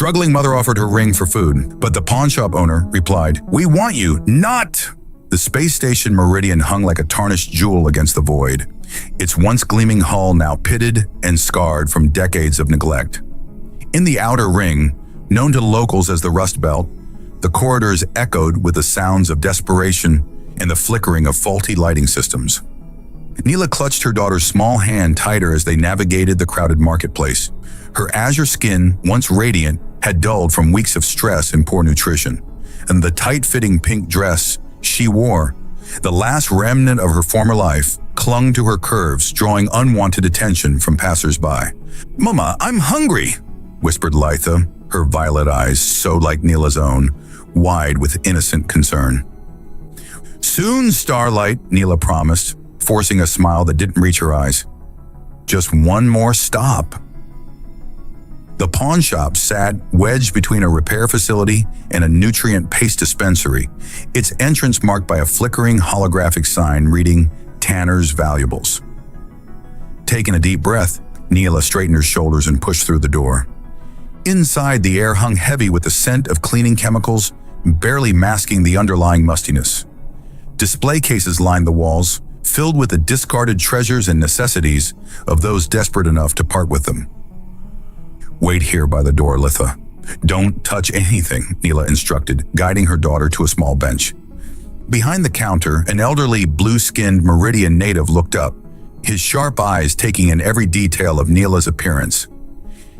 struggling mother offered her ring for food, but the pawnshop owner replied, "We want you, not!" The space station Meridian hung like a tarnished jewel against the void, its once gleaming hull now pitted and scarred from decades of neglect. In the outer ring, known to locals as the Rust Belt, the corridors echoed with the sounds of desperation and the flickering of faulty lighting systems. Neila clutched her daughter's small hand tighter as they navigated the crowded marketplace. Her azure skin, once radiant, had dulled from weeks of stress and poor nutrition, and the tight-fitting pink dress she wore, the last remnant of her former life, clung to her curves, drawing unwanted attention from passers-by. "Mama, I'm hungry," whispered Litha, her violet eyes so like Neila's own, wide with innocent concern. "Soon, Starlight," Neila promised, forcing a smile that didn't reach her eyes. "Just one more stop." The pawn shop sat wedged between a repair facility and a nutrient paste dispensary, its entrance marked by a flickering holographic sign reading Tanner's Valuables. Taking a deep breath, Neila straightened her shoulders and pushed through the door. Inside, the air hung heavy with the scent of cleaning chemicals, barely masking the underlying mustiness. Display cases lined the walls, filled with the discarded treasures and necessities of those desperate enough to part with them. "Wait here by the door, Litha. Don't touch anything," Neila instructed, guiding her daughter to a small bench. Behind the counter, an elderly, blue-skinned Meridian native looked up, his sharp eyes taking in every detail of Neila's appearance.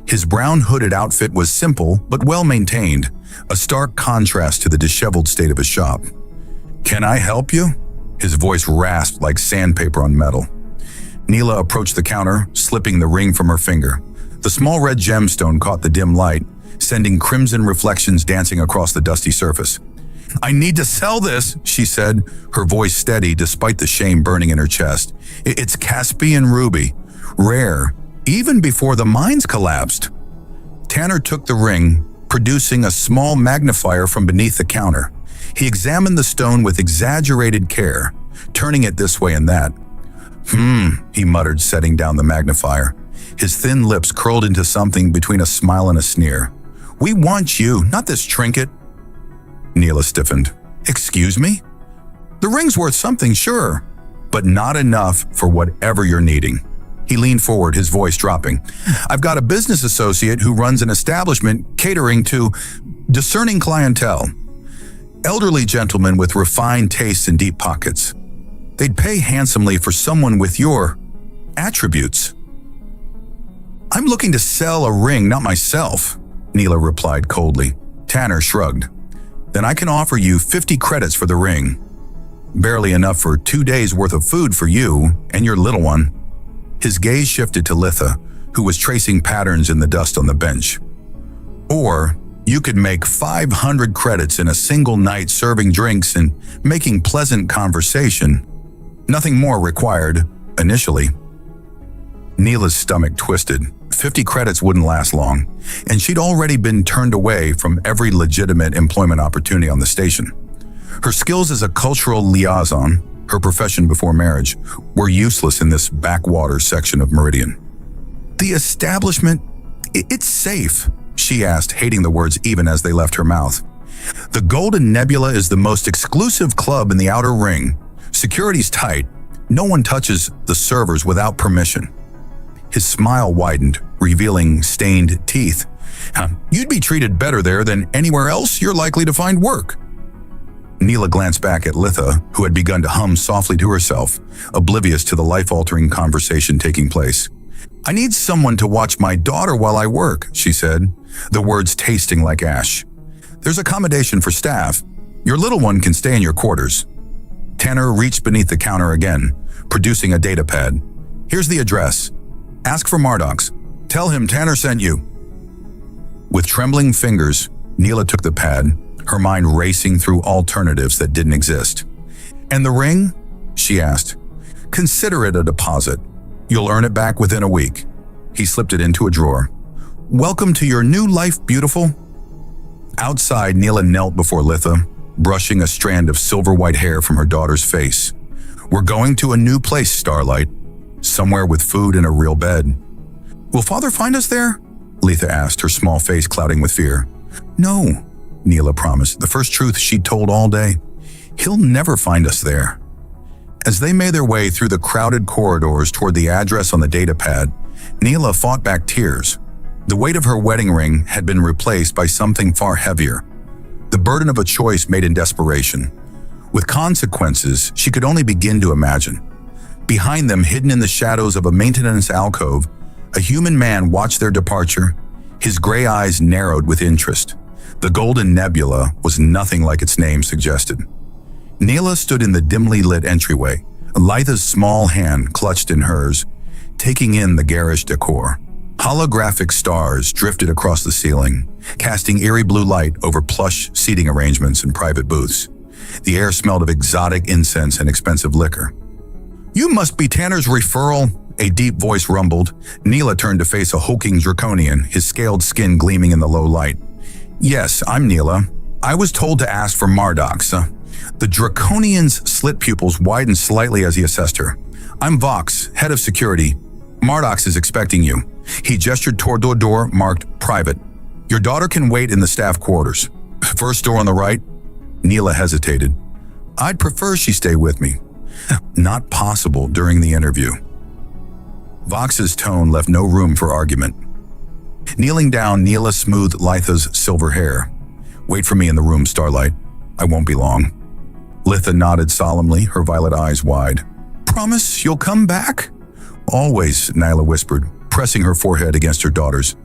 His brown hooded outfit was simple but well-maintained, a stark contrast to the disheveled state of his shop. "Can I help you?" His voice rasped like sandpaper on metal. Neila approached the counter, slipping the ring from her finger. The small red gemstone caught the dim light, sending crimson reflections dancing across the dusty surface. "I need to sell this," she said, her voice steady despite the shame burning in her chest. "It's Caspian ruby, rare, even before the mines collapsed." Tanner took the ring, producing a small magnifier from beneath the counter. He examined the stone with exaggerated care, turning it this way and that. He muttered, setting down the magnifier. His thin lips curled into something between a smile and a sneer. "We want you, not this trinket." Neila stiffened. "Excuse me? The ring's worth something, sure, but not enough for whatever you're needing." He leaned forward, his voice dropping. "I've got a business associate who runs an establishment catering to discerning clientele. Elderly gentlemen with refined tastes and deep pockets. They'd pay handsomely for someone with your attributes." "I'm looking to sell a ring, not myself," Neila replied coldly. Tanner shrugged. "Then I can offer you 50 credits for the ring. Barely enough for 2 days' worth of food for you and your little one." His gaze shifted to Litha, who was tracing patterns in the dust on the bench. "Or you could make 500 credits in a single night serving drinks and making pleasant conversation. Nothing more required, initially." Neila's stomach twisted. 50 credits wouldn't last long, and she'd already been turned away from every legitimate employment opportunity on the station. Her skills as a cultural liaison, her profession before marriage, were useless in this backwater section of Meridian. "The establishment, it's safe?" she asked, hating the words even as they left her mouth. "The Golden Nebula is the most exclusive club in the outer ring. Security's tight. No one touches the servers without permission." His smile widened, revealing stained teeth. "You'd be treated better there than anywhere else you're likely to find work." Neila glanced back at Litha, who had begun to hum softly to herself, oblivious to the life-altering conversation taking place. "I need someone to watch my daughter while I work," she said, the words tasting like ash. "There's accommodation for staff. Your little one can stay in your quarters." Tanner reached beneath the counter again, producing a data pad. "Here's the address. Ask for Mardox. Tell him Tanner sent you." With trembling fingers, Neila took the pad, her mind racing through alternatives that didn't exist. "And the ring?" she asked. "Consider it a deposit. You'll earn it back within a week." He slipped it into a drawer. "Welcome to your new life, beautiful." Outside, Neila knelt before Litha, brushing a strand of silver-white hair from her daughter's face. "We're going to a new place, Starlight. Somewhere with food and a real bed." "Will Father find us there?" Letha asked, her small face clouding with fear. No, Neila promised, the first truth she'd told all day. He'll never find us there. As they made their way through the crowded corridors toward the address on the datapad, Neila fought back tears. The weight of her wedding ring had been replaced by something far heavier. The burden of a choice made in desperation, with consequences she could only begin to imagine. Behind them, hidden in the shadows of a maintenance alcove, a human man watched their departure, his gray eyes narrowed with interest. The Golden Nebula was nothing like its name suggested. Neila stood in the dimly lit entryway, Letha's small hand clutched in hers, taking in the garish decor. Holographic stars drifted across the ceiling, casting eerie blue light over plush seating arrangements and private booths. The air smelled of exotic incense and expensive liquor. "You must be Tanner's referral," a deep voice rumbled. Neila turned to face a hulking draconian, his scaled skin gleaming in the low light. "Yes, I'm Neila. I was told to ask for Marduk's." The draconian's slit pupils widened slightly as he assessed her. "I'm Vox, head of security. Marduk's is expecting you." He gestured toward the door marked private. "Your daughter can wait in the staff quarters. First door on the right." Neila hesitated. "I'd prefer she stay with me." Not possible during the interview. Vox's tone left no room for argument. Kneeling down, Neila smoothed Letha's silver hair. "Wait for me in the room, Starlight. I won't be long." Letha nodded solemnly, her violet eyes wide. "Promise you'll come back?" "Always," Neila whispered, pressing her forehead against her daughter's.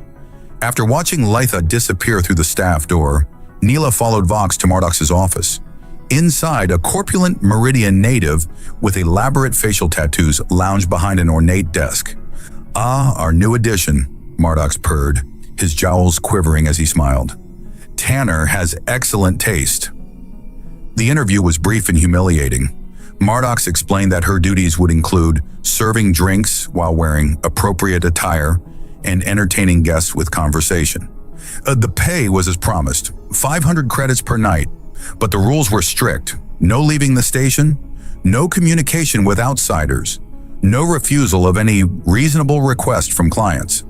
After watching Letha disappear through the staff door, Neila followed Vox to Marduk's office. Inside, a corpulent Meridian native with elaborate facial tattoos lounged behind an ornate desk. "Ah, our new addition," Marduk purred, his jowls quivering as he smiled. "Tanner has excellent taste." The interview was brief and humiliating. Marduk explained that her duties would include serving drinks while wearing appropriate attire and entertaining guests with conversation. The pay was as promised, 500 credits per night, but the rules were strict. No leaving the station, no communication with outsiders, no refusal of any reasonable request from clients.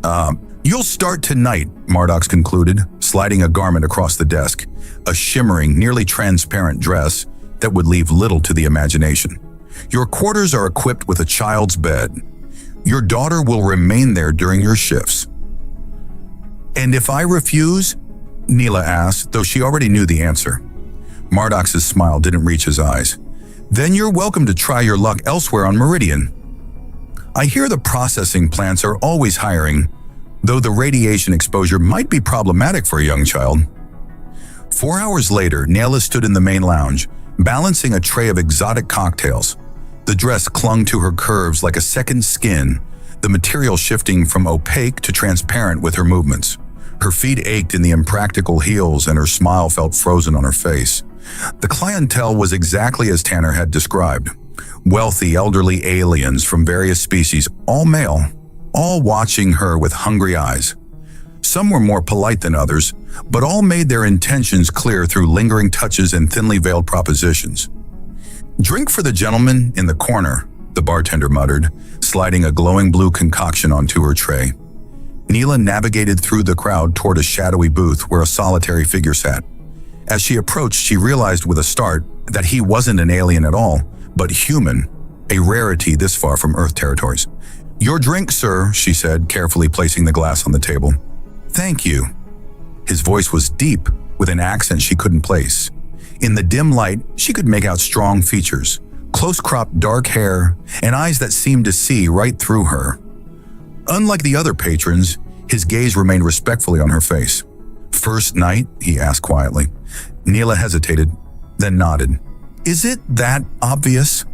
You'll start tonight," Marduk concluded, sliding a garment across the desk, a shimmering, nearly transparent dress that would leave little to the imagination. "Your quarters are equipped with a child's bed. Your daughter will remain there during your shifts." "And if I refuse?" Neila asked, though she already knew the answer. Marduk's smile didn't reach his eyes. "Then you're welcome to try your luck elsewhere on Meridian. I hear the processing plants are always hiring, though the radiation exposure might be problematic for a young child." 4 hours later, Neila stood in the main lounge, balancing a tray of exotic cocktails. The dress clung to her curves like a second skin, the material shifting from opaque to transparent with her movements. Her feet ached in the impractical heels and her smile felt frozen on her face. The clientele was exactly as Tanner had described. Wealthy, elderly aliens from various species, all male, all watching her with hungry eyes. Some were more polite than others, but all made their intentions clear through lingering touches and thinly veiled propositions. "Drink for the gentleman in the corner," the bartender muttered, sliding a glowing blue concoction onto her tray. Neila navigated through the crowd toward a shadowy booth where a solitary figure sat. As she approached, she realized with a start that he wasn't an alien at all, but human, a rarity this far from Earth territories. "Your drink, sir," she said, carefully placing the glass on the table. "Thank you." His voice was deep, with an accent she couldn't place. In the dim light, she could make out strong features, close-cropped dark hair, and eyes that seemed to see right through her. Unlike the other patrons, his gaze remained respectfully on her face. "First night?" he asked quietly. Neila hesitated, then nodded. "Is it that obvious?"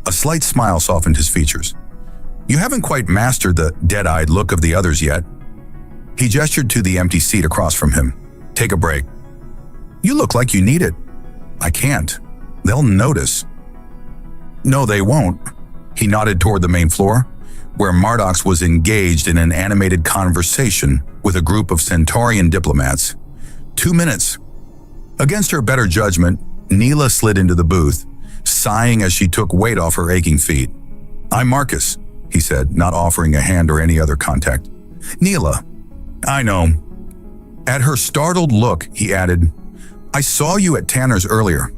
A slight smile softened his features. "You haven't quite mastered the dead-eyed look of the others yet." He gestured to the empty seat across from him. "Take a break." "You look like you need it." "I can't. They'll notice." "No, they won't." He nodded toward the main floor, where Marduk was engaged in an animated conversation with a group of Centaurian diplomats. 2 minutes. Against her better judgment, Neila slid into the booth, sighing as she took weight off her aching feet. "I'm Marcus," he said, not offering a hand or any other contact. "Neila." I know. At her startled look, he added, I saw you at Tanner's earlier.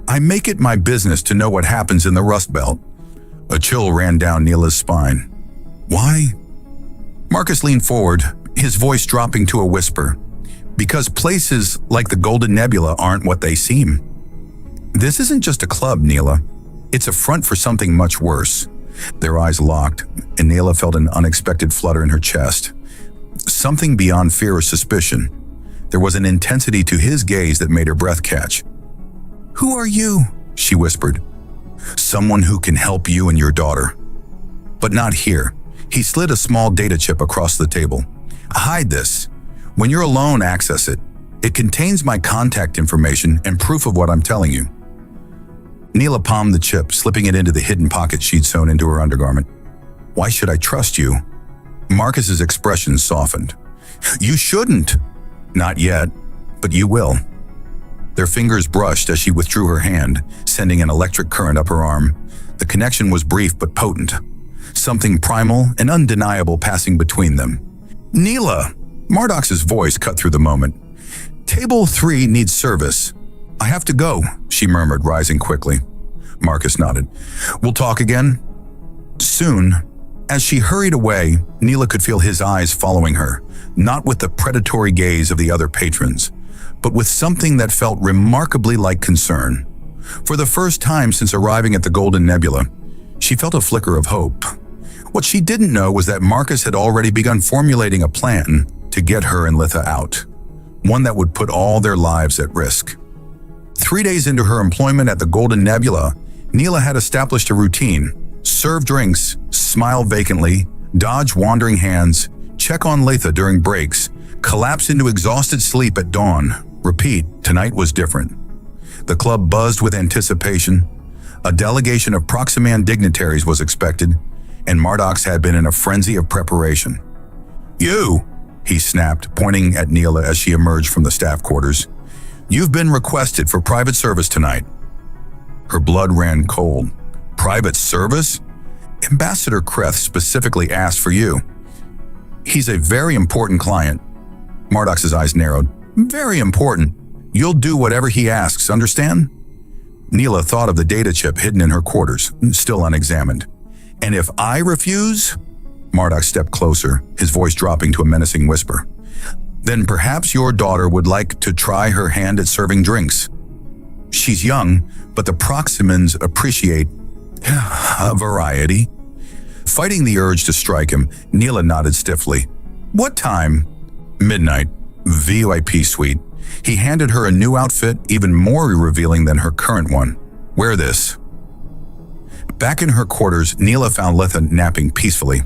I make it my business to know what happens in the Rust Belt. A chill ran down Neila's spine. Why? Marcus leaned forward, his voice dropping to a whisper. Because places like the Golden Nebula aren't what they seem. This isn't just a club, Neila. It's a front for something much worse. Their eyes locked, and Neila felt an unexpected flutter in her chest. Something beyond fear or suspicion. There was an intensity to his gaze that made her breath catch. Who are you? She whispered. Someone who can help you and your daughter. But not here. He slid a small data chip across the table. Hide this. When you're alone, access it. It contains my contact information and proof of what I'm telling you. Neila palmed the chip, slipping it into the hidden pocket she'd sewn into her undergarment. Why should I trust you? Marcus's expression softened. You shouldn't. Not yet, but you will. Their fingers brushed as she withdrew her hand, sending an electric current up her arm. The connection was brief but potent. Something primal and undeniable passing between them. Neila! Mardox's voice cut through the moment. Table 3 needs service. I have to go, she murmured, rising quickly. Marcus nodded. We'll talk again? Soon. As she hurried away, Neila could feel his eyes following her, not with the predatory gaze of the other patrons, but with something that felt remarkably like concern. For the first time since arriving at the Golden Nebula, she felt a flicker of hope. What she didn't know was that Marcus had already begun formulating a plan to get her and Litha out, one that would put all their lives at risk. 3 days into her employment at the Golden Nebula, Neila had established a routine: serve drinks, smile vacantly, dodge wandering hands, check on Litha during breaks, collapse into exhausted sleep at dawn. Repeat, tonight was different. The club buzzed with anticipation. A delegation of Proximan dignitaries was expected, and Mardox had been in a frenzy of preparation. You, he snapped, pointing at Neila as she emerged from the staff quarters. You've been requested for private service tonight. Her blood ran cold. Private service? Ambassador Kreth specifically asked for you. He's a very important client. Mardox's eyes narrowed. Very important. You'll do whatever he asks, understand? Neila thought of the data chip hidden in her quarters, still unexamined. And if I refuse? Mardox stepped closer, his voice dropping to a menacing whisper. Then perhaps your daughter would like to try her hand at serving drinks. She's young, but the Proximans appreciate a variety. Fighting the urge to strike him, Neila nodded stiffly. What time? Midnight. VIP suite. He handed her a new outfit, even more revealing than her current one. Wear this. Back in her quarters, Neila found Litha napping peacefully.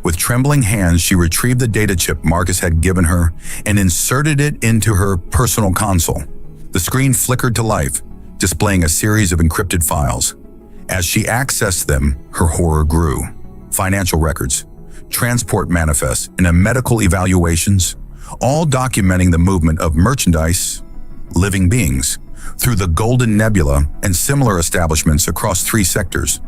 With trembling hands, she retrieved the data chip Marcus had given her and inserted it into her personal console. The screen flickered to life, displaying a series of encrypted files. As she accessed them, her horror grew. Financial records, transport manifests, and medical evaluations, all documenting the movement of merchandise, living beings, through the Golden Nebula and similar establishments across 3 sectors.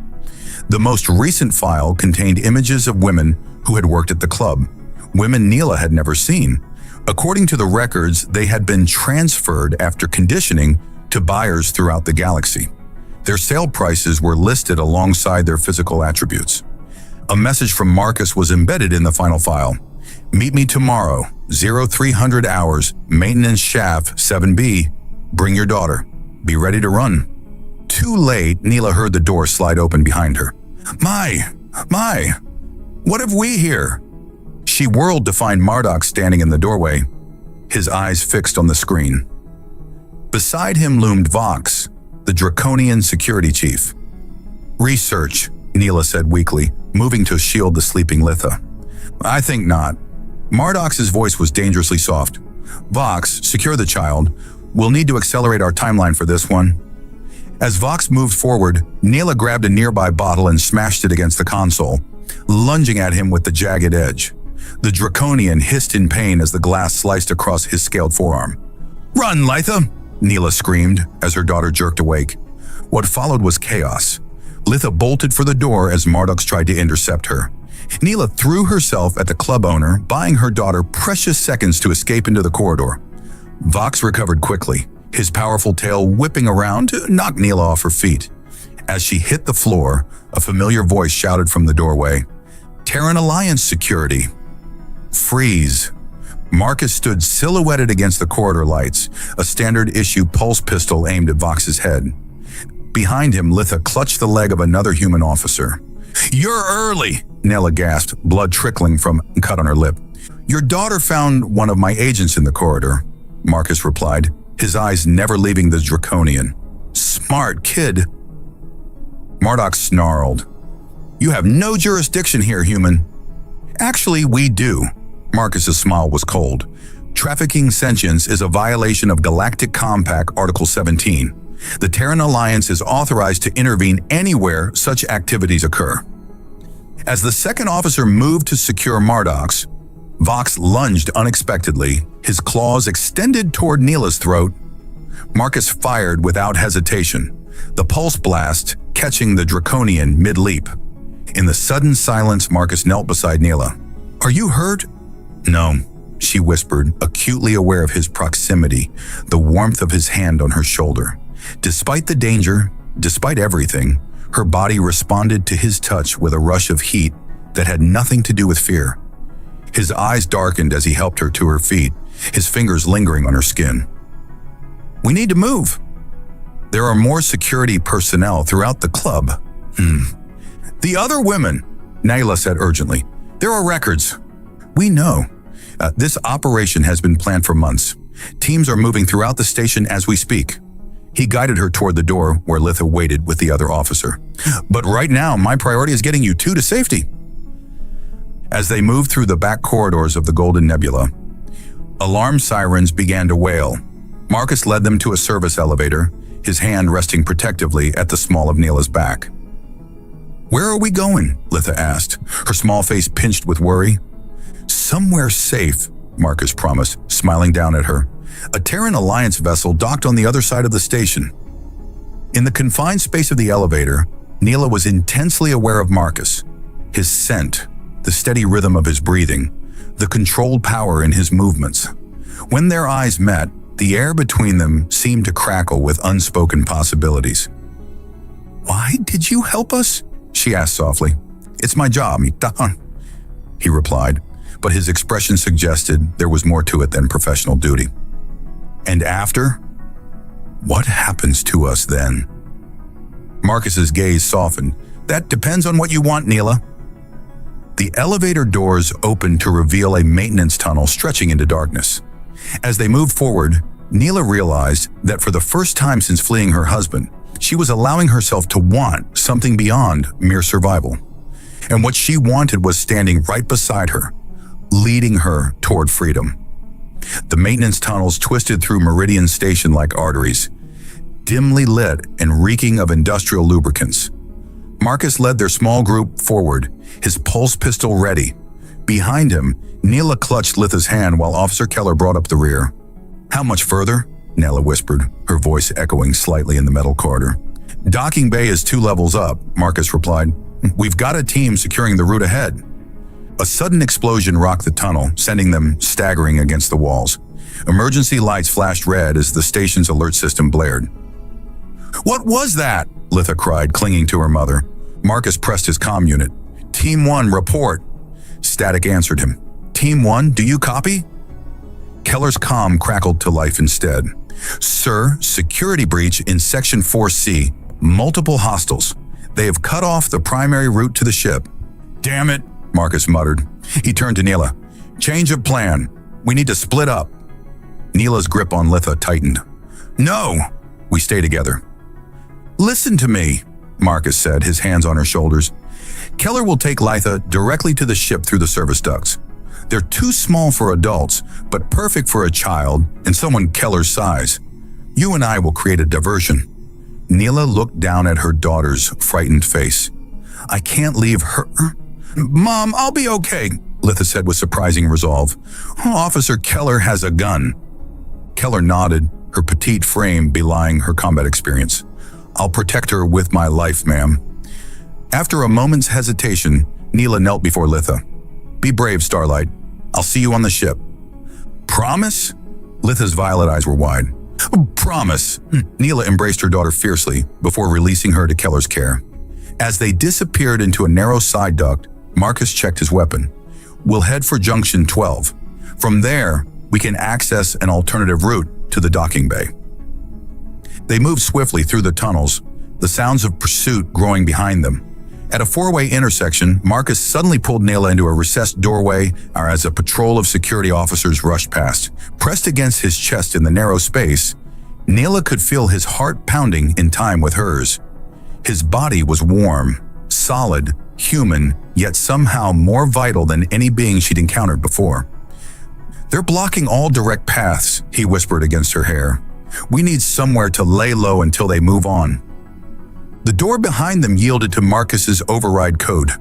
The most recent file contained images of women who had worked at the club, women Neila had never seen. According to the records, they had been transferred after conditioning to buyers throughout the galaxy. Their sale prices were listed alongside their physical attributes. A message from Marcus was embedded in the final file. Meet me tomorrow, 0300 hours, maintenance shaft 7B. Bring your daughter. Be ready to run. Too late, Neila heard the door slide open behind her. My, what have we here? She whirled to find Mardox standing in the doorway, his eyes fixed on the screen. Beside him loomed Vox, the draconian security chief. Research, Neila said weakly, moving to shield the sleeping Litha. I think not. Mardox's voice was dangerously soft. Vox, secure the child. We'll need to accelerate our timeline for this one. As Vox moved forward, Neila grabbed a nearby bottle and smashed it against the console, lunging at him with the jagged edge. The draconian hissed in pain as the glass sliced across his scaled forearm. Run, Litha! Neila screamed as her daughter jerked awake. What followed was chaos. Litha bolted for the door as Mardox tried to intercept her. Neila threw herself at the club owner, buying her daughter precious seconds to escape into the corridor. Vox recovered quickly, his powerful tail whipping around to knock Neila off her feet. As she hit the floor, a familiar voice shouted from the doorway, "Terran Alliance security." Freeze. Marcus stood silhouetted against the corridor lights, a standard-issue pulse pistol aimed at Vox's head. Behind him, Litha clutched the leg of another human officer. "You're early," Neila gasped, blood trickling from a cut on her lip. "Your daughter found one of my agents in the corridor," Marcus replied, his eyes never leaving the Draconian. "Smart kid." Marduk snarled. "You have no jurisdiction here, human." "Actually, we do." Marcus's smile was cold. "Trafficking sentience is a violation of Galactic Compact Article 17. The Terran Alliance is authorized to intervene anywhere such activities occur." As the second officer moved to secure Marduk's, Vox lunged unexpectedly, his claws extended toward Neila's throat. Marcus fired without hesitation, the pulse blast catching the Draconian mid-leap. In the sudden silence, Marcus knelt beside Neila. "Are you hurt?" "No," she whispered, acutely aware of his proximity, the warmth of his hand on her shoulder. Despite the danger, despite everything, her body responded to his touch with a rush of heat that had nothing to do with fear. His eyes darkened as he helped her to her feet, his fingers lingering on her skin. "We need to move." "There are more security personnel throughout the club." "The other women," Neila said urgently. "There are records." "We know. This operation has been planned for months. Teams are moving throughout the station as we speak." He guided her toward the door where Litha waited with the other officer. "But right now, my priority is getting you two to safety." As they moved through the back corridors of the Golden Nebula, alarm sirens began to wail. Marcus led them to a service elevator, his hand resting protectively at the small of Neila's back. "Where are we going?" Litha asked, her small face pinched with worry. "Somewhere safe," Marcus promised, smiling down at her. A Terran Alliance vessel docked on the other side of the station. In the confined space of the elevator, Neila was intensely aware of Marcus. His scent, the steady rhythm of his breathing, the controlled power in his movements. When their eyes met, the air between them seemed to crackle with unspoken possibilities. "Why did you help us?" she asked softly. "It's my job, he replied, but his expression suggested there was more to it than professional duty. "And after? What happens to us then?" Marcus's gaze softened. "That depends on what you want, Neila." The elevator doors opened to reveal a maintenance tunnel stretching into darkness. As they moved forward, Neila realized that for the first time since fleeing her husband, she was allowing herself to want something beyond mere survival. And what she wanted was standing right beside her, leading her toward freedom. The maintenance tunnels twisted through Meridian Station like arteries, dimly lit and reeking of industrial lubricants. Marcus led their small group forward, his pulse pistol ready. Behind him, Neila clutched Litha's hand while Officer Keller brought up the rear. "How much further?" Neila whispered, her voice echoing slightly in the metal corridor. "Docking bay is 2 levels up," Marcus replied. "We've got a team securing the route ahead." A sudden explosion rocked the tunnel, sending them staggering against the walls. Emergency lights flashed red as the station's alert system blared. "What was that?" Litha cried, clinging to her mother. Marcus pressed his comm unit. "Team 1, report." Static answered him. "Team 1, do you copy?" Keller's comm crackled to life instead. "Sir, security breach in Section 4C. Multiple hostiles. They have cut off the primary route to the ship." "Damn it," Marcus muttered. He turned to Neila. "Change of plan. We need to split up." Neila's grip on Litha tightened. "No, we stay together." "Listen to me," Marcus said, his hands on her shoulders. "Keller will take Litha directly to the ship through the service ducts. They're too small for adults, but perfect for a child and someone Keller's size. You and I will create a diversion." Neila looked down at her daughter's frightened face. "I can't leave her." "Mom, I'll be okay," Litha said with surprising resolve. "Officer Keller has a gun." Keller nodded, her petite frame belying her combat experience. "I'll protect her with my life, ma'am." After a moment's hesitation, Neila knelt before Litha. "Be brave, Starlight. I'll see you on the ship." "Promise?" Litha's violet eyes were wide. "Promise." Neila embraced her daughter fiercely before releasing her to Keller's care. As they disappeared into a narrow side duct, Marcus checked his weapon. "We'll head for Junction 12. From there, we can access an alternative route to the docking bay." They moved swiftly through the tunnels, the sounds of pursuit growing behind them. At a four-way intersection, Marcus suddenly pulled Neila into a recessed doorway as a patrol of security officers rushed past. Pressed against his chest in the narrow space, Neila could feel his heart pounding in time with hers. His body was warm, solid, human, yet somehow more vital than any being she'd encountered before. "They're blocking all direct paths," he whispered against her hair. "We need somewhere to lay low until they move on." The door behind them yielded to Marcus's override code,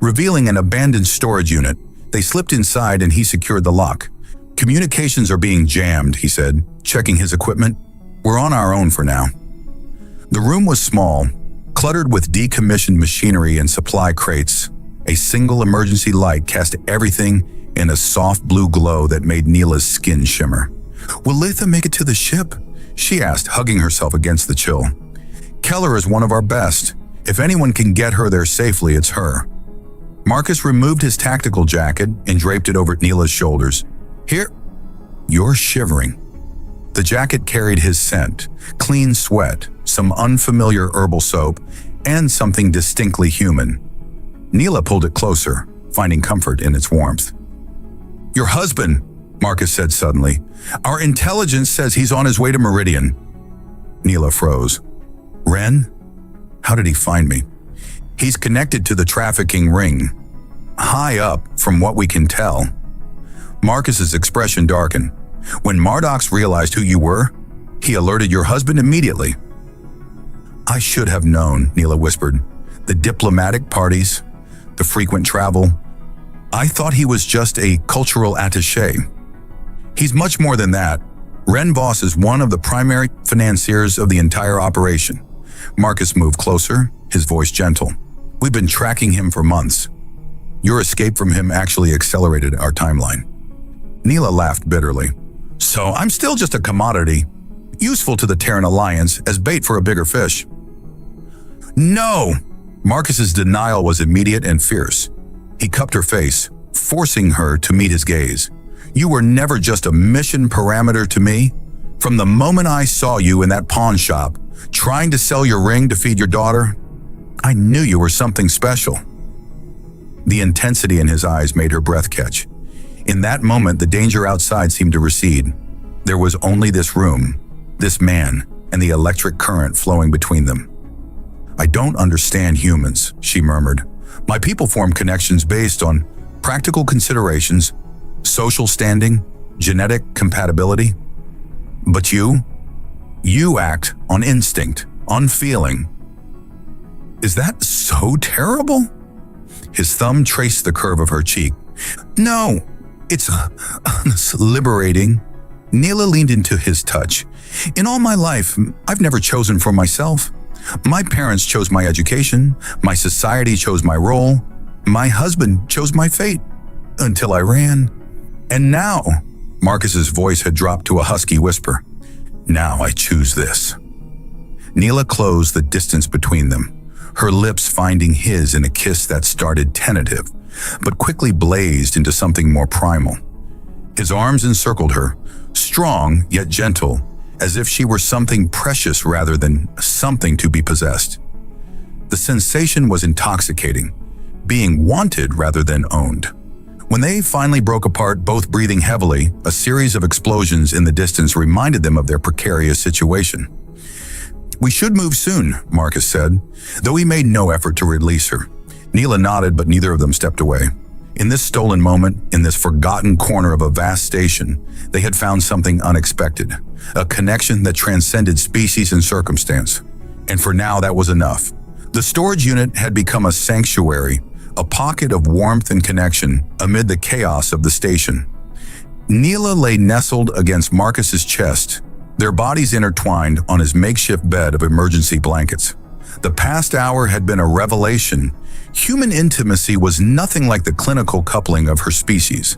revealing an abandoned storage unit. They slipped inside and he secured the lock. "Communications are being jammed," he said, checking his equipment. "We're on our own for now." The room was small, cluttered with decommissioned machinery and supply crates. A single emergency light cast everything in a soft blue glow that made Neila's skin shimmer. "Will Litha make it to the ship?" she asked, hugging herself against the chill. "Keller is one of our best. If anyone can get her there safely, it's her." Marcus removed his tactical jacket and draped it over Neila's shoulders. "Here." "You're shivering." The jacket carried his scent, clean sweat, some unfamiliar herbal soap, and something distinctly human. Neila pulled it closer, finding comfort in its warmth. "Your husband," Marcus said suddenly. "Our intelligence says he's on his way to Meridian." Neila froze. "Ren? How did he find me?" "He's connected to the trafficking ring. High up, from what we can tell." Marcus's expression darkened. "When Mardox realized who you were, he alerted your husband immediately." "I should have known," Neila whispered. "The diplomatic parties, the frequent travel. I thought he was just a cultural attaché. He's much more than that. Ren Voss is one of the primary financiers of the entire operation." Marcus moved closer, his voice gentle. "We've been tracking him for months. Your escape from him actually accelerated our timeline." Neila laughed bitterly. "So I'm still just a commodity, useful to the Terran Alliance as bait for a bigger fish." "No!" Marcus's denial was immediate and fierce. He cupped her face, forcing her to meet his gaze. "You were never just a mission parameter to me. From the moment I saw you in that pawn shop, trying to sell your ring to feed your daughter, I knew you were something special." The intensity in his eyes made her breath catch. In that moment, the danger outside seemed to recede. There was only this room, this man, and the electric current flowing between them. "I don't understand humans," she murmured. "My people form connections based on practical considerations, social standing, genetic compatibility. But you act on instinct, on feeling. Is that so terrible?" His thumb traced the curve of her cheek. "No, it's liberating." Neila leaned into his touch. "In all my life, I've never chosen for myself. My parents chose my education, my society chose my role, my husband chose my fate, until I ran. And now," Marcus's voice had dropped to a husky whisper, "now I choose this." Neila closed the distance between them, her lips finding his in a kiss that started tentative, but quickly blazed into something more primal. His arms encircled her, strong yet gentle, as if she were something precious rather than something to be possessed. The sensation was intoxicating, being wanted rather than owned. When they finally broke apart, both breathing heavily, a series of explosions in the distance reminded them of their precarious situation. "We should move soon," Marcus said, though he made no effort to release her. Neila nodded, but neither of them stepped away. In this stolen moment, in this forgotten corner of a vast station, they had found something unexpected, a connection that transcended species and circumstance. And for now, that was enough. The storage unit had become a sanctuary, a pocket of warmth and connection amid the chaos of the station. Neila lay nestled against Marcus's chest, their bodies intertwined on his makeshift bed of emergency blankets. The past hour had been a revelation, Human intimacy was nothing like the clinical coupling of her species.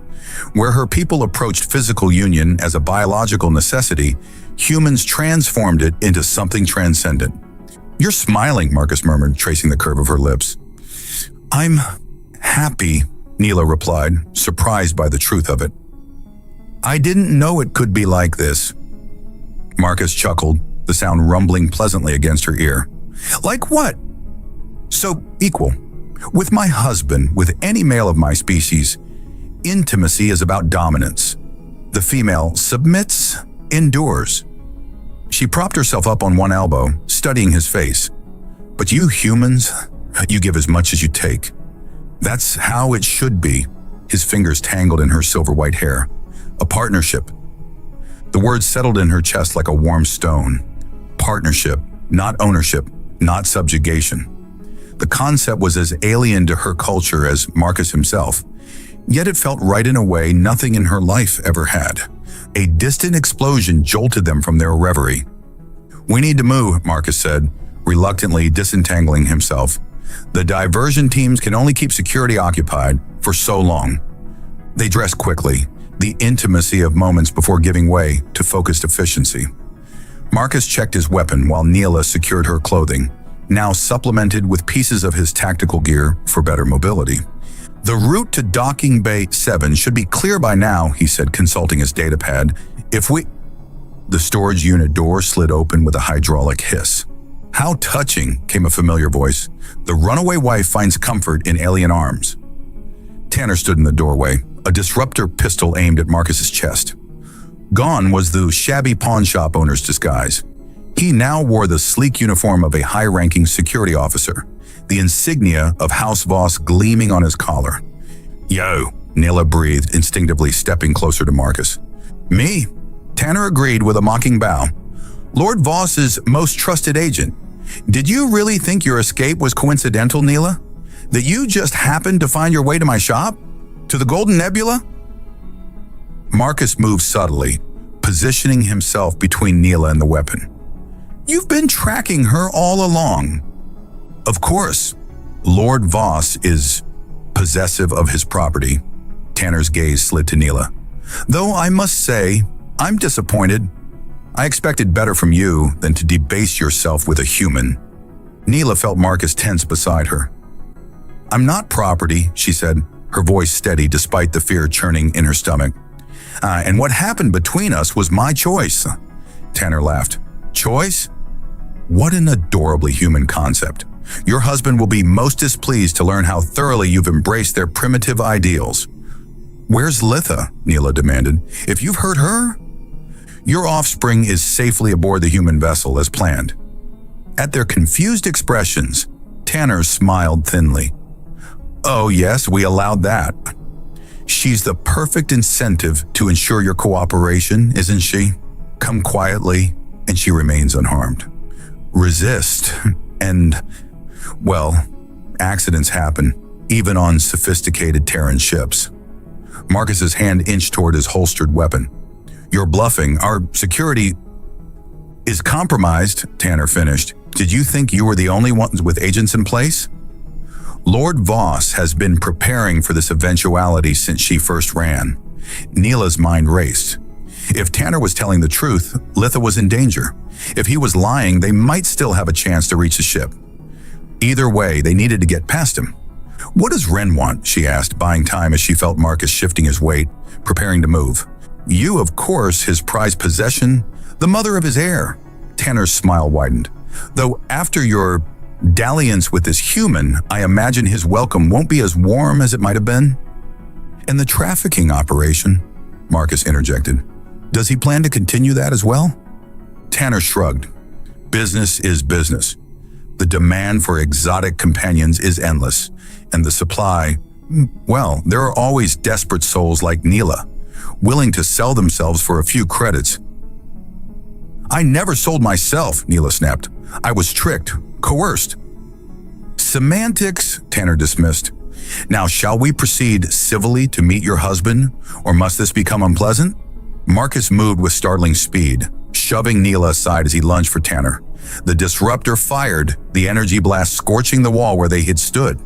Where her people approached physical union as a biological necessity, humans transformed it into something transcendent. "You're smiling," Marcus murmured, tracing the curve of her lips. "I'm happy," Neila replied, surprised by the truth of it. "I didn't know it could be like this." Marcus chuckled, the sound rumbling pleasantly against her ear. "Like what?" "So equal. With my husband, with any male of my species, intimacy is about dominance. The female submits, endures." She propped herself up on one elbow, studying his face. "But you humans, you give as much as you take. That's how it should be." His fingers tangled in her silver-white hair. "A partnership." The words settled in her chest like a warm stone. Partnership, not ownership, not subjugation. The concept was as alien to her culture as Marcus himself, yet it felt right in a way nothing in her life ever had. A distant explosion jolted them from their reverie. "We need to move," Marcus said, reluctantly disentangling himself. "The diversion teams can only keep security occupied for so long." They dressed quickly, the intimacy of moments before giving way to focused efficiency. Marcus checked his weapon while Neila secured her clothing, now supplemented with pieces of his tactical gear for better mobility. "The route to Docking Bay 7 should be clear by now," he said, consulting his datapad. "If we—" The storage unit door slid open with a hydraulic hiss. "How touching," came a familiar voice. "The runaway wife finds comfort in alien arms." Tanner stood in the doorway, a disruptor pistol aimed at Marcus's chest. Gone was the shabby pawnshop owner's disguise. He now wore the sleek uniform of a high-ranking security officer, the insignia of House Voss gleaming on his collar. "Yo," Neila breathed, instinctively stepping closer to Marcus. "Me?" Tanner agreed with a mocking bow. "Lord Voss's most trusted agent. Did you really think your escape was coincidental, Neila? That you just happened to find your way to my shop? To the Golden Nebula?" Marcus moved subtly, positioning himself between Neila and the weapon. "You've been tracking her all along." "Of course. Lord Voss is possessive of his property." Tanner's gaze slid to Neila. "Though I must say, I'm disappointed. I expected better from you than to debase yourself with a human." Neila felt Marcus tense beside her. "I'm not property," she said, her voice steady despite the fear churning in her stomach. And what happened between us was my choice." Tanner laughed. "Choice? What an adorably human concept. Your husband will be most displeased to learn how thoroughly you've embraced their primitive ideals." "Where's Litha?" Neila demanded. "If you've hurt her, your offspring is safely aboard the human vessel as planned." At their confused expressions, Tanner smiled thinly. "Oh yes, we allowed that. She's the perfect incentive to ensure your cooperation, isn't she? Come quietly, and she remains unharmed. Resist, and, well, accidents happen, even on sophisticated Terran ships." Marcus's hand inched toward his holstered weapon. "You're bluffing. Our security is compromised," Tanner finished. "Did you think you were the only ones with agents in place?" "Lord Voss has been preparing for this eventuality since she first ran." Neila's mind raced. If Tanner was telling the truth, Litha was in danger. If he was lying, they might still have a chance to reach the ship. Either way, they needed to get past him. "What does Ren want?" she asked, buying time as she felt Marcus shifting his weight, preparing to move. "You, of course, his prized possession, the mother of his heir." Tanner's smile widened. "Though after your dalliance with this human, I imagine his welcome won't be as warm as it might have been." "And the trafficking operation," Marcus interjected. "Does he plan to continue that as well?" Tanner shrugged. "Business is business. The demand for exotic companions is endless, and the supply, well, there are always desperate souls like Neila, willing to sell themselves for a few credits." "I never sold myself," Neila snapped. "I was tricked, coerced." "Semantics," Tanner dismissed. "Now, shall we proceed civilly to meet your husband, or must this become unpleasant?" Marcus moved with startling speed, shoving Neila aside as he lunged for Tanner. The disruptor fired, the energy blast scorching the wall where they had stood.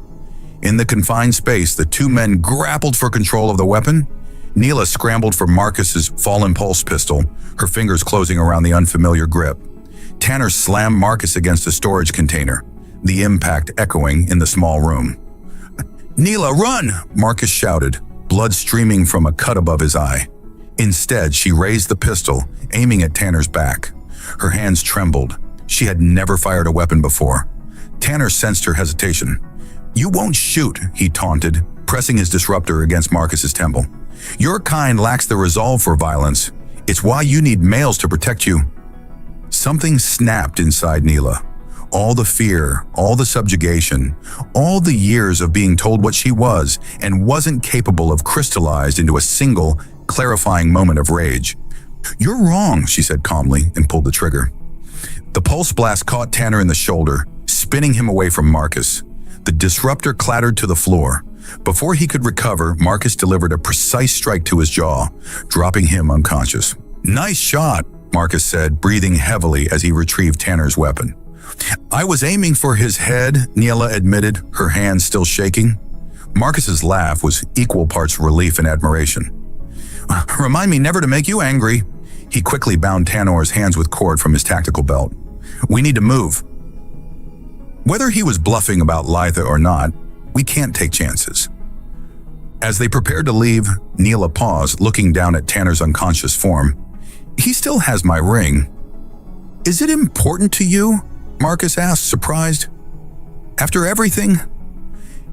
In the confined space, the two men grappled for control of the weapon. Neila scrambled for Marcus's fallen pulse pistol, her fingers closing around the unfamiliar grip. Tanner slammed Marcus against a storage container, the impact echoing in the small room. "Neila, run!" Marcus shouted, blood streaming from a cut above his eye. Instead, she raised the pistol, aiming at Tanner's back. Her hands trembled. She had never fired a weapon before. Tanner sensed her hesitation. "You won't shoot," he taunted, pressing his disruptor against Marcus's temple. "Your kind lacks the resolve for violence. It's why you need males to protect you." Something snapped inside Neila. All the fear, all the subjugation, all the years of being told what she was and wasn't capable of crystallized into a single, clarifying moment of rage. "You're wrong," she said calmly and pulled the trigger. The pulse blast caught Tanner in the shoulder, spinning him away from Marcus. The disruptor clattered to the floor. Before he could recover, Marcus delivered a precise strike to his jaw, dropping him unconscious. "Nice shot," Marcus said, breathing heavily as he retrieved Tanner's weapon. "I was aiming for his head," Neila admitted, her hands still shaking. Marcus's laugh was equal parts relief and admiration. "Remind me never to make you angry." He quickly bound Tanner's hands with cord from his tactical belt. "We need to move." Whether he was bluffing about Litha or not, we can't take chances. As they prepared to leave, Neila paused, looking down at Tanner's unconscious form. "He still has my ring." "Is it important to you?" Marcus asked, surprised. "After everything?"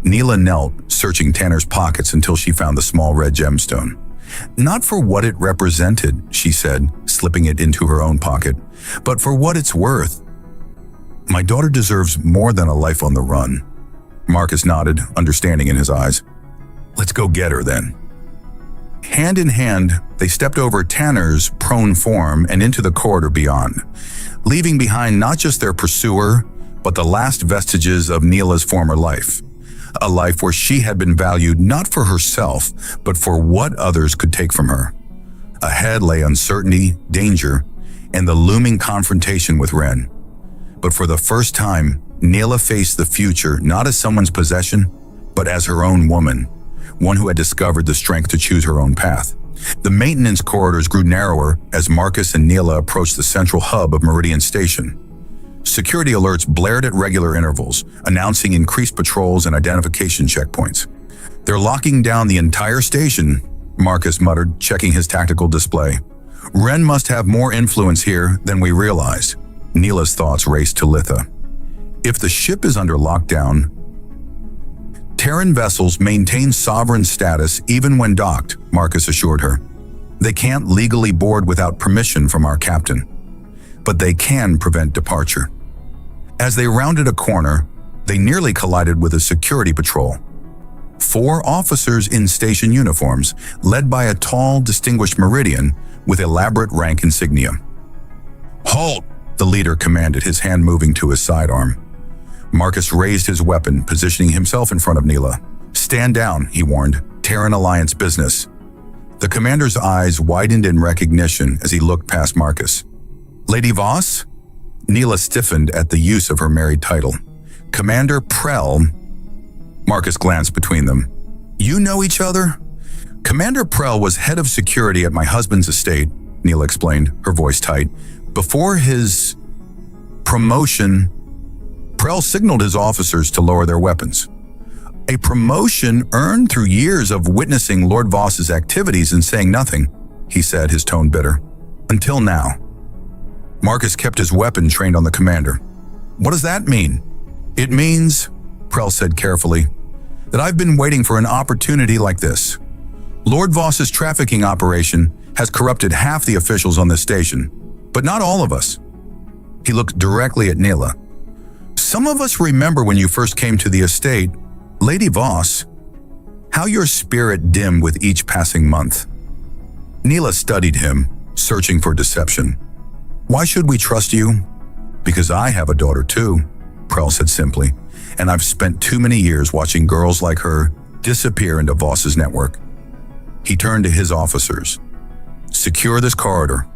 Neila knelt, searching Tanner's pockets until she found the small red gemstone. "Not for what it represented," she said, slipping it into her own pocket, "but for what it's worth. My daughter deserves more than a life on the run." Marcus nodded, understanding in his eyes. "Let's go get her then." Hand in hand, they stepped over Tanner's prone form and into the corridor beyond, leaving behind not just their pursuer, but the last vestiges of Neila's former life. A life where she had been valued not for herself, but for what others could take from her. Ahead lay uncertainty, danger, and the looming confrontation with Ren. But for the first time, Neila faced the future not as someone's possession, but as her own woman, one who had discovered the strength to choose her own path. The maintenance corridors grew narrower as Marcus and Neila approached the central hub of Meridian Station. Security alerts blared at regular intervals, announcing increased patrols and identification checkpoints. "They're locking down the entire station," Marcus muttered, checking his tactical display. "Ren must have more influence here than we realized." Neila's thoughts raced to Litha. If the ship is under lockdown, Terran vessels maintain sovereign status even when docked, Marcus assured her. "They can't legally board without permission from our captain, but they can prevent departure." As they rounded a corner, they nearly collided with a security patrol. 4 officers in station uniforms, led by a tall, distinguished Meridian with elaborate rank insignia. "Halt!" the leader commanded, his hand moving to his sidearm. Marcus raised his weapon, positioning himself in front of Neila. "Stand down," he warned. "Terran Alliance business." The commander's eyes widened in recognition as he looked past Marcus. "Lady Voss?" Neila stiffened at the use of her married title. "Commander Prell." Marcus glanced between them. "You know each other?" "Commander Prell was head of security at my husband's estate," Neila explained, her voice tight. "Before his promotion, Prell signaled his officers to lower their weapons. A promotion earned through years of witnessing Lord Voss's activities and saying nothing," he said, his tone bitter. "Until now." Marcus kept his weapon trained on the commander. "What does that mean?" "It means," Prell said carefully, "that I've been waiting for an opportunity like this. Lord Voss's trafficking operation has corrupted half the officials on this station, but not all of us." He looked directly at Neila. "Some of us remember when you first came to the estate, Lady Voss, how your spirit dimmed with each passing month." Neila studied him, searching for deception. "Why should we trust you?" "Because I have a daughter too," Prell said simply, "and I've spent too many years watching girls like her disappear into Voss's network." He turned to his officers. "Secure this corridor.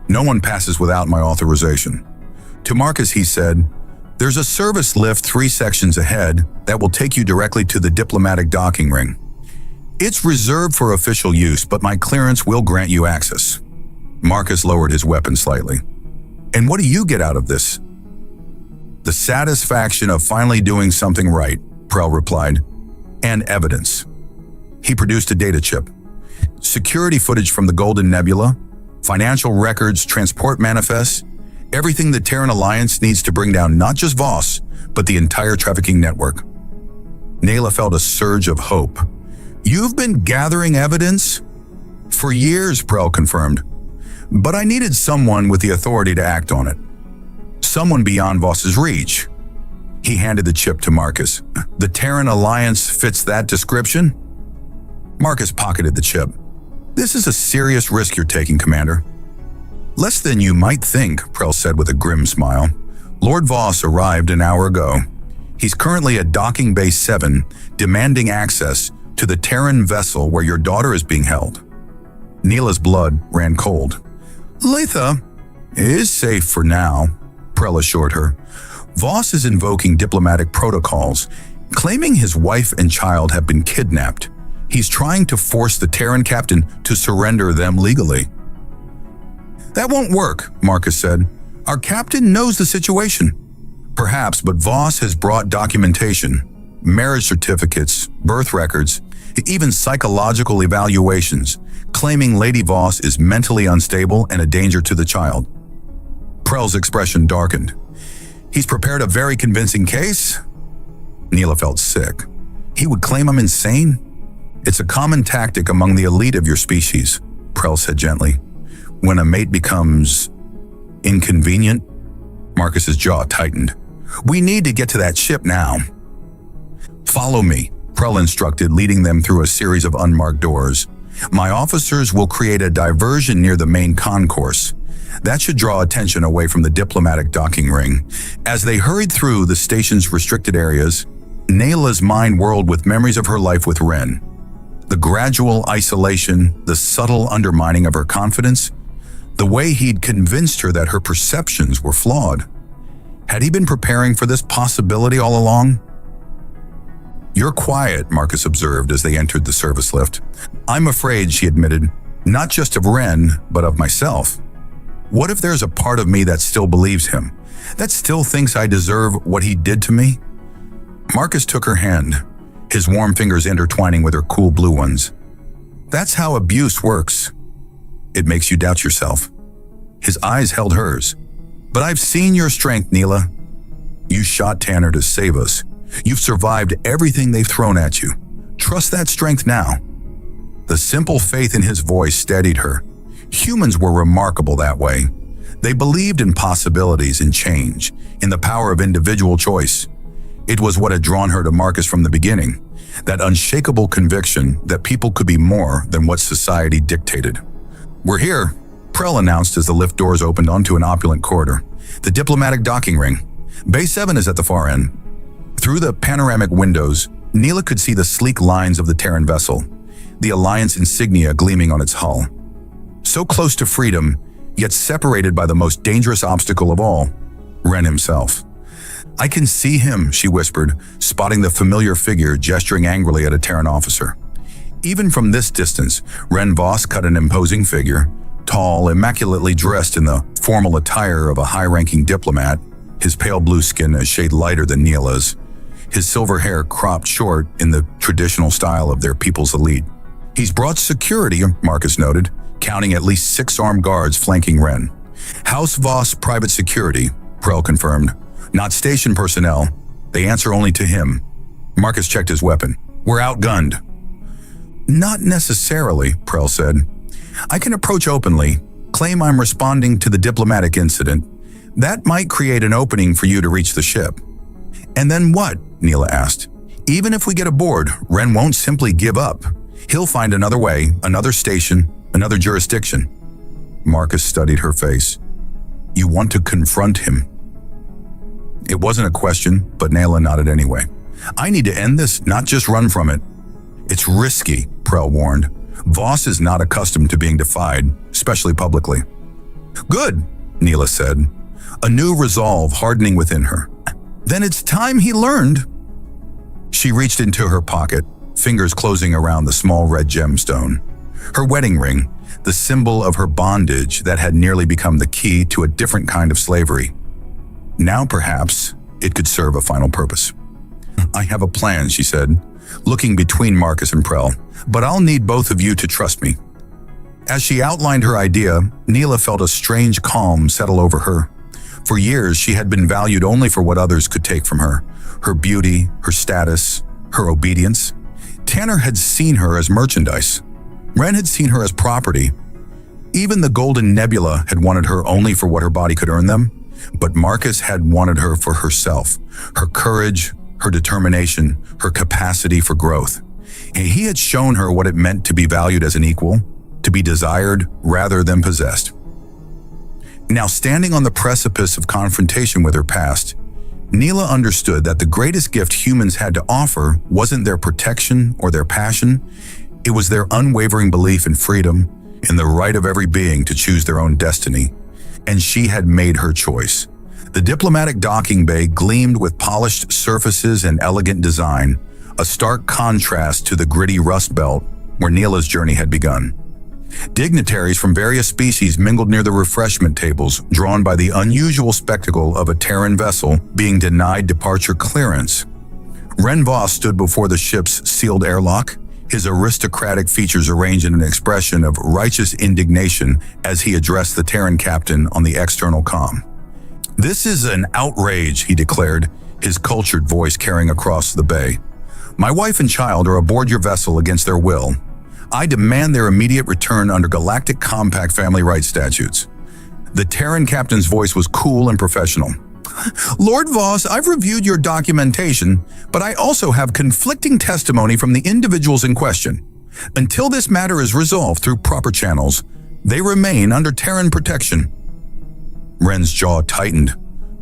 No one passes without my authorization." To Marcus he said, There's a service lift 3 sections ahead that will take you directly to the diplomatic docking ring. It's reserved for official use, but my clearance will grant you access. Marcus lowered his weapon slightly. And what do you get out of this? The satisfaction of finally doing something right, Prell replied. And evidence. He produced a data chip. Security footage from the Golden Nebula, financial records, transport manifests, everything the Terran Alliance needs to bring down not just Voss, but the entire trafficking network. Neila felt a surge of hope. You've been gathering evidence? For years, Prell confirmed. But I needed someone with the authority to act on it. Someone beyond Voss's reach. He handed the chip to Marcus. The Terran Alliance fits that description? Marcus pocketed the chip. This is a serious risk you're taking, Commander. Less than you might think, Prell said with a grim smile. Lord Voss arrived an hour ago. He's currently at Docking Bay 7, demanding access to the Terran vessel where your daughter is being held. Neila's blood ran cold. Letha is safe for now, Prell assured her. Voss is invoking diplomatic protocols, claiming his wife and child have been kidnapped. He's trying to force the Terran captain to surrender them legally. That won't work, Marcus said. Our captain knows the situation. Perhaps, but Voss has brought documentation, marriage certificates, birth records, even psychological evaluations, claiming Lady Voss is mentally unstable and a danger to the child. Prell's expression darkened. He's prepared a very convincing case? Neila felt sick. He would claim I'm insane? It's a common tactic among the elite of your species, Prell said gently. When a mate becomes inconvenient, Marcus's jaw tightened. We need to get to that ship now. Follow me, Prell instructed, leading them through a series of unmarked doors. My officers will create a diversion near the main concourse. That should draw attention away from the diplomatic docking ring. As they hurried through the station's restricted areas, Neila's mind whirled with memories of her life with Ren. The gradual isolation, the subtle undermining of her confidence, the way he'd convinced her that her perceptions were flawed. Had he been preparing for this possibility all along? You're quiet, Marcus observed as they entered the service lift. I'm afraid, she admitted, not just of Ren, but of myself. What if there's a part of me that still believes him, that still thinks I deserve what he did to me? Marcus took her hand, his warm fingers intertwining with her cool blue ones. That's how abuse works. It makes you doubt yourself. His eyes held hers. But I've seen your strength, Neila. You shot Tanner to save us. You've survived everything they've thrown at you. Trust that strength now. The simple faith in his voice steadied her. Humans were remarkable that way. They believed in possibilities, in change, in the power of individual choice. It was what had drawn her to Marcus from the beginning, that unshakable conviction that people could be more than what society dictated. We're here, Prell announced as the lift doors opened onto an opulent corridor. The diplomatic docking ring. Bay 7 is at the far end. Through the panoramic windows, Neila could see the sleek lines of the Terran vessel, the Alliance insignia gleaming on its hull. So close to freedom, yet separated by the most dangerous obstacle of all, Ren himself. I can see him, she whispered, spotting the familiar figure gesturing angrily at a Terran officer. Even from this distance, Ren Voss cut an imposing figure, tall, immaculately dressed in the formal attire of a high-ranking diplomat, his pale blue skin a shade lighter than Neila's, his silver hair cropped short in the traditional style of their people's elite. He's brought security, Marcus noted, counting at least 6 armed guards flanking Ren. House Voss private security, Prell confirmed. Not station personnel. They answer only to him. Marcus checked his weapon. We're outgunned. Not necessarily, Prell said. I can approach openly, claim I'm responding to the diplomatic incident. That might create an opening for you to reach the ship. And then what? Neila asked. Even if we get aboard, Ren won't simply give up. He'll find another way, another station, another jurisdiction. Marcus studied her face. You want to confront him? It wasn't a question, but Neila nodded anyway. I need to end this, not just run from it. It's risky, Prell warned. Voss is not accustomed to being defied, especially publicly. Good, Neila said, a new resolve hardening within her. Then it's time he learned. She reached into her pocket, fingers closing around the small red gemstone. Her wedding ring, the symbol of her bondage that had nearly become the key to a different kind of slavery. Now perhaps it could serve a final purpose. I have a plan, she said, looking between Marcus and Prell, but I'll need both of you to trust me. As she outlined her idea, Neila felt a strange calm settle over her. For years, she had been valued only for what others could take from her: her beauty, her status, her obedience. Tanner had seen her as merchandise. Ren had seen her as property. Even the Golden Nebula had wanted her only for what her body could earn them. But Marcus had wanted her for herself, her courage, her determination, her capacity for growth. And he had shown her what it meant to be valued as an equal, to be desired rather than possessed. Now, standing on the precipice of confrontation with her past, Neila understood that the greatest gift humans had to offer wasn't their protection or their passion. It was their unwavering belief in freedom, in the right of every being to choose their own destiny. And she had made her choice. The diplomatic docking bay gleamed with polished surfaces and elegant design, a stark contrast to the gritty Rust Belt where Neila's journey had begun. Dignitaries from various species mingled near the refreshment tables, drawn by the unusual spectacle of a Terran vessel being denied departure clearance. Ren Voss stood before the ship's sealed airlock, his aristocratic features arranged in an expression of righteous indignation as he addressed the Terran captain on the external comm. "This is an outrage," he declared, his cultured voice carrying across the bay. "My wife and child are aboard your vessel against their will. I demand their immediate return under Galactic Compact family rights statutes." The Terran captain's voice was cool and professional. "Lord Voss, I've reviewed your documentation, but I also have conflicting testimony from the individuals in question. Until this matter is resolved through proper channels, they remain under Terran protection." Ren's jaw tightened,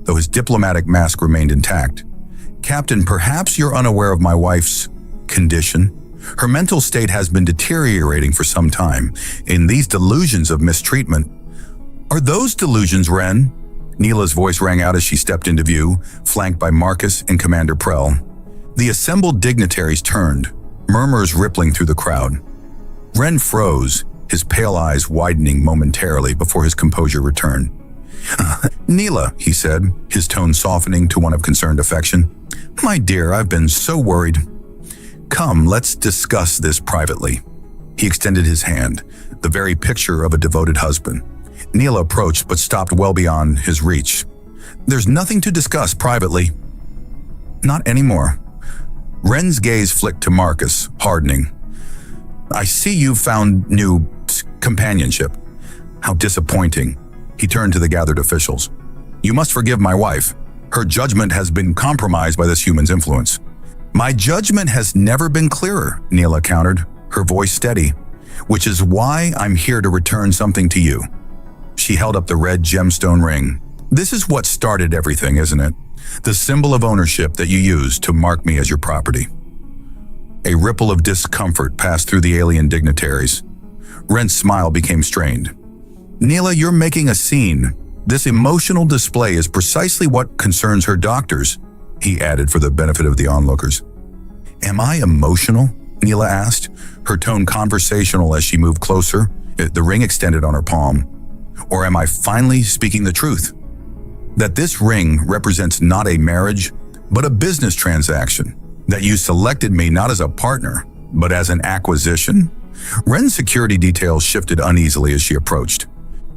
though his diplomatic mask remained intact. "Captain, perhaps you're unaware of my wife's condition. Her mental state has been deteriorating for some time, in these delusions of mistreatment." "Are those delusions, Ren?" Neila's voice rang out as she stepped into view, flanked by Marcus and Commander Prell. The assembled dignitaries turned, murmurs rippling through the crowd. Ren froze, his pale eyes widening momentarily before his composure returned. "Neila," he said, his tone softening to one of concerned affection. "My dear, I've been so worried. Come, let's discuss this privately." He extended his hand, the very picture of a devoted husband. Neila approached but stopped well beyond his reach. "There's nothing to discuss privately." "Not anymore." Ren's gaze flicked to Marcus, hardening. "I see you've found new companionship. How disappointing." He turned to the gathered officials. "You must forgive my wife. Her judgment has been compromised by this human's influence." "My judgment has never been clearer," Neila countered, her voice steady, "which is why I'm here to return something to you." She held up the red gemstone ring. "This is what started everything, isn't it? The symbol of ownership that you used to mark me as your property." A ripple of discomfort passed through the alien dignitaries. Ren's smile became strained. "Neila, you're making a scene. This emotional display is precisely what concerns her doctors," he added for the benefit of the onlookers. "Am I emotional?" Neila asked, her tone conversational as she moved closer, the ring extended on her palm. "Or am I finally speaking the truth? That this ring represents not a marriage, but a business transaction. That you selected me not as a partner, but as an acquisition?" Ren's security details shifted uneasily as she approached.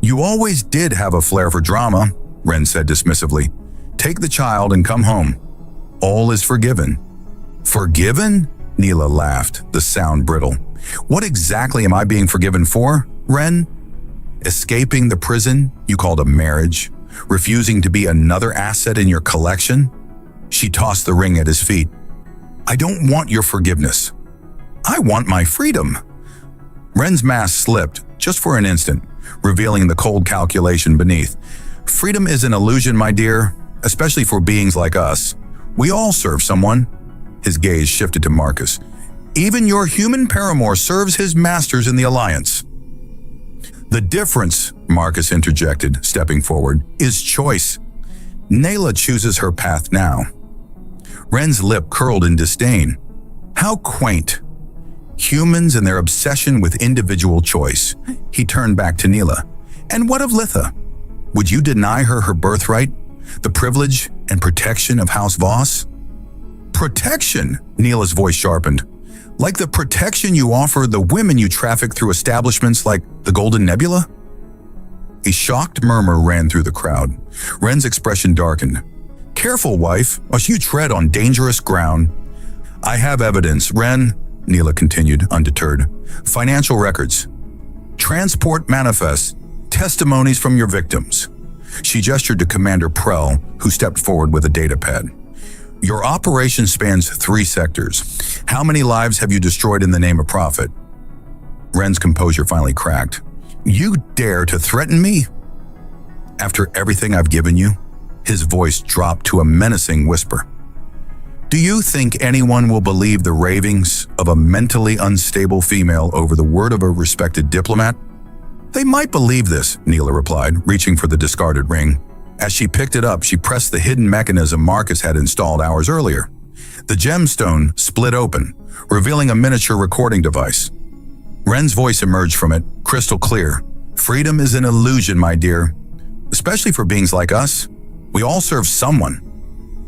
"You always did have a flair for drama," Ren said dismissively. "Take the child and come home. All is forgiven." "Forgiven?" Neila laughed, the sound brittle. "What exactly am I being forgiven for, Ren? Escaping the prison you called a marriage? Refusing to be another asset in your collection?" She tossed the ring at his feet. "I don't want your forgiveness. I want my freedom." Ren's mask slipped, just for an instant, revealing the cold calculation beneath. "Freedom is an illusion, my dear, especially for beings like us. We all serve someone." His gaze shifted to Marcus. "Even your human paramour serves his masters in the Alliance." "The difference," Marcus interjected, stepping forward, "is choice. Neila chooses her path now. Ren's lip curled in disdain. How quaint. Humans and their obsession with individual choice. He turned back to Neila. And what of Litha? Would you deny her her birthright? The privilege and protection of House Voss? Protection? Neila's voice sharpened. Like the protection you offer the women you traffic through establishments like the Golden Nebula? A shocked murmur ran through the crowd. Ren's expression darkened. Careful, wife, or you tread on dangerous ground. I have evidence, Ren, Neila continued, undeterred. Financial records, transport manifests, testimonies from your victims. She gestured to Commander Prell, who stepped forward with a datapad. Your operation spans 3 sectors. How many lives have you destroyed in the name of profit? Ren's composure finally cracked. You dare to threaten me? After everything I've given you? His voice dropped to a menacing whisper. Do you think anyone will believe the ravings of a mentally unstable female over the word of a respected diplomat? They might believe this, Neila replied, reaching for the discarded ring. As she picked it up, she pressed the hidden mechanism Marcus had installed hours earlier. The gemstone split open, revealing a miniature recording device. Ren's voice emerged from it, crystal clear. Freedom is an illusion, my dear. Especially for beings like us. We all serve someone.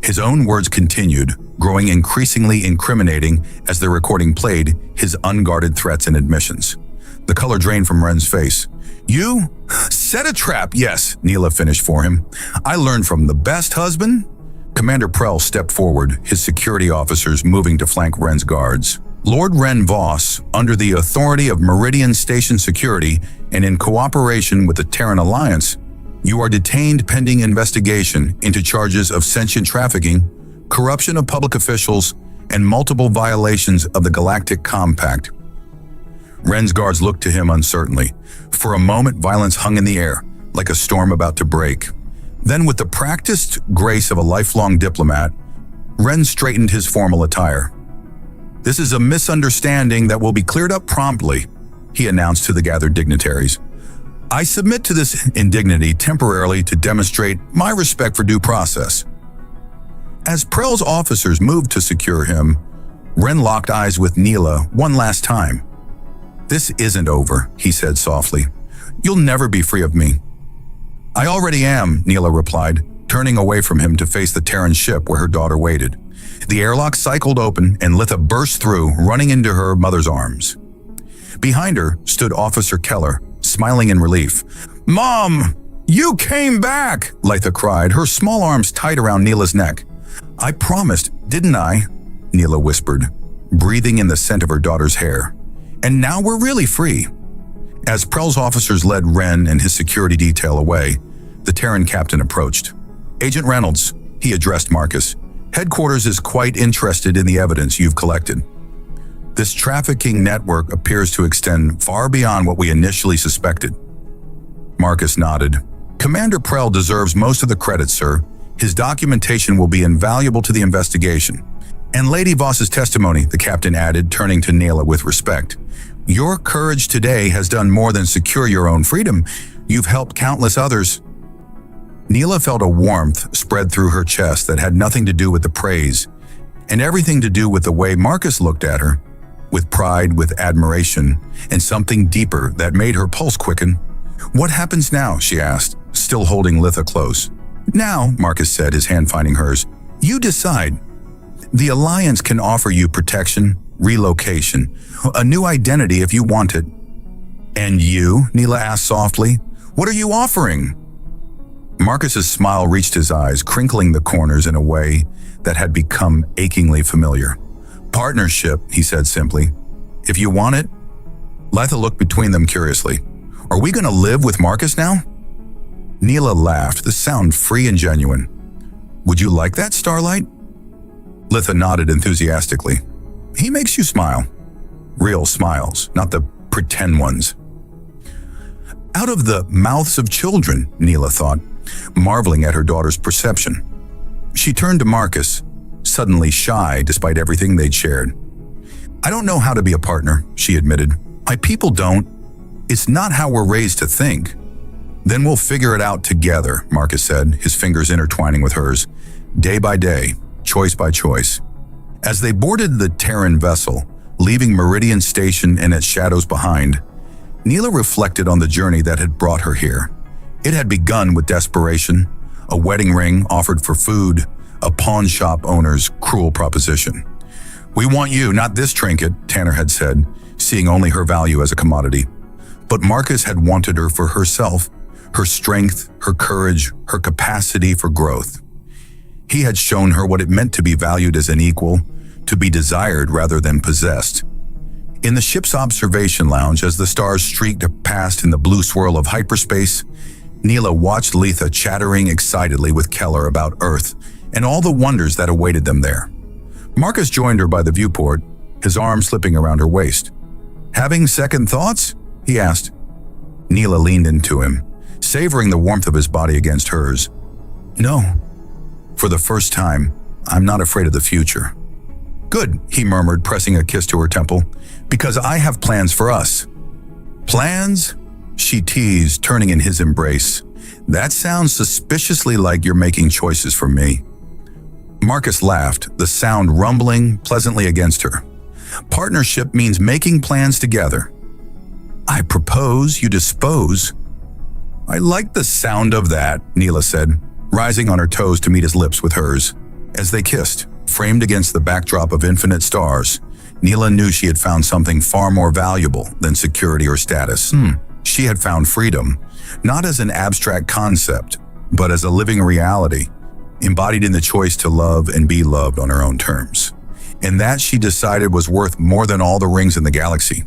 His own words continued, growing increasingly incriminating as the recording played his unguarded threats and admissions. The color drained from Ren's face. You set a trap, yes, Neila finished for him. I learned from the best husband. Commander Prell stepped forward, his security officers moving to flank Ren's guards. Lord Ren Voss, under the authority of Meridian Station Security and in cooperation with the Terran Alliance, you are detained pending investigation into charges of sentient trafficking, corruption of public officials, and multiple violations of the Galactic Compact. Ren's guards looked to him uncertainly. For a moment, violence hung in the air, like a storm about to break. Then, with the practiced grace of a lifelong diplomat, Ren straightened his formal attire. This is a misunderstanding that will be cleared up promptly, he announced to the gathered dignitaries. I submit to this indignity temporarily to demonstrate my respect for due process. As Prell's officers moved to secure him, Ren locked eyes with Neila one last time. This isn't over, he said softly. You'll never be free of me. I already am, Neila replied, turning away from him to face the Terran ship where her daughter waited. The airlock cycled open and Litha burst through, running into her mother's arms. Behind her stood Officer Keller, smiling in relief. Mom, you came back, Litha cried, her small arms tight around Neila's neck. I promised, didn't I? Neila whispered, breathing in the scent of her daughter's hair. And now we're really free. As Prell's officers led Ren and his security detail away, the Terran captain approached. Agent Reynolds, he addressed Marcus, headquarters is quite interested in the evidence you've collected. This trafficking network appears to extend far beyond what we initially suspected. Marcus nodded. Commander Prell deserves most of the credit, sir. His documentation will be invaluable to the investigation. And Lady Voss's testimony, the captain added, turning to Neila with respect. Your courage today has done more than secure your own freedom. You've helped countless others. Neila felt a warmth spread through her chest that had nothing to do with the praise, and everything to do with the way Marcus looked at her, with pride, with admiration, and something deeper that made her pulse quicken. What happens now? She asked, still holding Litha close. Now, Marcus said, his hand finding hers, you decide. The Alliance can offer you protection, relocation, a new identity if you want it. And you? Neila asked softly. What are you offering? Marcus's smile reached his eyes, crinkling the corners in a way that had become achingly familiar. Partnership, he said simply. If you want it. Litha looked between them curiously. Are we going to live with Marcus now? Neila laughed, the sound free and genuine. Would you like that, Starlight? Litha nodded enthusiastically. He makes you smile. Real smiles, not the pretend ones. Out of the mouths of children, Neila thought, marveling at her daughter's perception. She turned to Marcus, suddenly shy despite everything they'd shared. I don't know how to be a partner, she admitted. My people don't. It's not how we're raised to think. Then we'll figure it out together, Marcus said, his fingers intertwining with hers. Day by day, choice by choice. As they boarded the Terran vessel, leaving Meridian Station and its shadows behind, Neila reflected on the journey that had brought her here. It had begun with desperation, a wedding ring offered for food, a pawn shop owner's cruel proposition. "We want you, not this trinket," Tanner had said, seeing only her value as a commodity. But Marcus had wanted her for herself, her strength, her courage, her capacity for growth. He had shown her what it meant to be valued as an equal, to be desired rather than possessed. In the ship's observation lounge, as the stars streaked past in the blue swirl of hyperspace, Neila watched Letha chattering excitedly with Keller about Earth and all the wonders that awaited them there. Marcus joined her by the viewport, his arm slipping around her waist. "Having second thoughts?" he asked. Neila leaned into him, savoring the warmth of his body against hers. "No. For the first time, I'm not afraid of the future." "Good," he murmured, pressing a kiss to her temple, "because I have plans for us." "Plans?" she teased, turning in his embrace. "That sounds suspiciously like you're making choices for me." Marcus laughed, the sound rumbling pleasantly against her. "Partnership means making plans together. I propose, you dispose." "I like the sound of that," Neila said, rising on her toes to meet his lips with hers. As they kissed, framed against the backdrop of infinite stars, Neila knew she had found something far more valuable than security or status. She had found freedom, not as an abstract concept, but as a living reality, embodied in the choice to love and be loved on her own terms. And that, she decided, was worth more than all the rings in the galaxy.